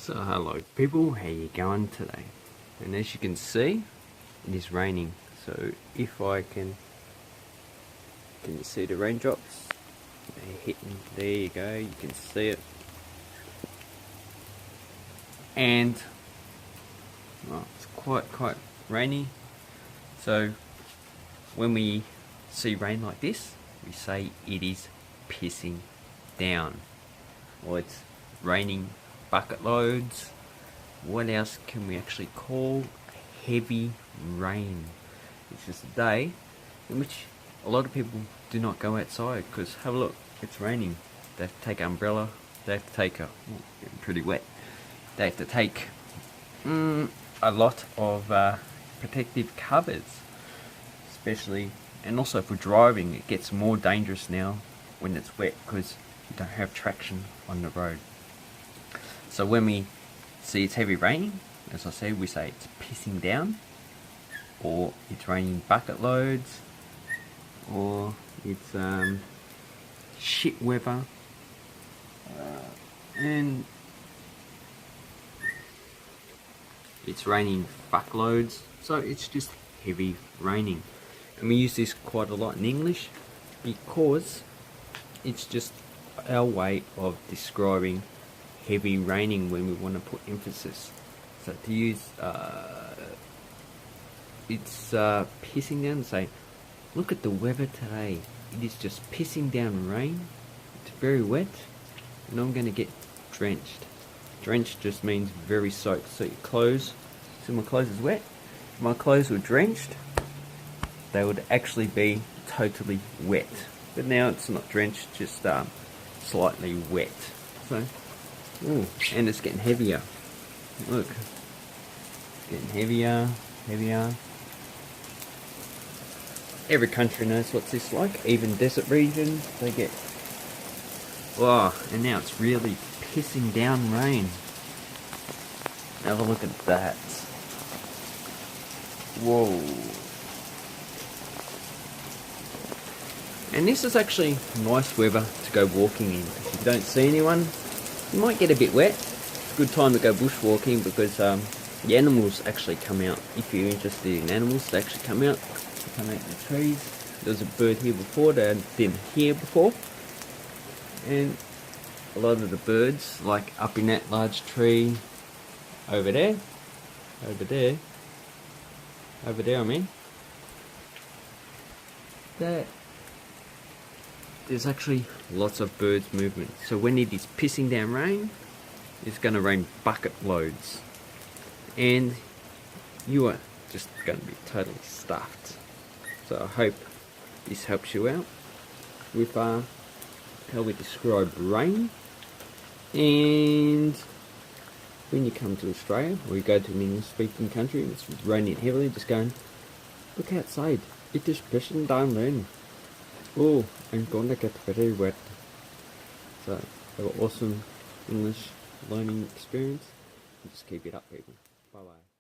So hello people, how you going today? And as you can see, it is raining. So if I can you see the raindrops? They're hitting, there you go, you can see it. And well, it's quite rainy. So when we see rain like this, we say it is pissing down. Or it's raining bucket loads. What else can we actually call heavy rain? It's just a day in which a lot of people do not go outside because have a look, it's raining. They have to take an umbrella, they have to take getting pretty wet. They have to take a lot of protective covers, especially, and also for driving. It gets more dangerous now when it's wet because you don't have traction on the road. So when we see it's heavy raining, as I said, we say it's pissing down, or it's raining bucket loads, or it's shit weather, and it's raining fuckloads. So it's just heavy raining, and we use this quite a lot in English because it's just our way of describing heavy raining when we want to put emphasis. So to use it's pissing down, say, look at the weather today, it is just pissing down rain, it's very wet and I'm going to get drenched. Drenched just means very soaked. So your clothes, so my clothes is wet, if my clothes were drenched they would actually be totally wet, but now it's not drenched, just slightly wet. So ooh, and it's getting heavier. Look, getting heavier. Every country knows what this is like. Even desert regions, they get. Wow, and now it's really pissing down rain. Have a look at that. Whoa. And this is actually nice weather to go walking in. If you don't see anyone, you might get a bit wet. It's a good time to go bushwalking because the animals actually come out. If you're interested in animals, they actually come out. They come out in the trees. There was a bird here before that I didn't hear before. And a lot of the birds, like up in that large tree over there, I mean, there's actually lots of birds movement. So when it is pissing down rain, it's going to rain bucket loads. And you are just going to be totally stuffed. So I hope this helps you out with how we describe rain. And when you come to Australia, or you go to an English speaking country and it's raining heavily, just going, look outside, it is pissing down rain. Oh, I'm gonna get very wet. So have an awesome English learning experience. Just keep it up, people. Bye bye.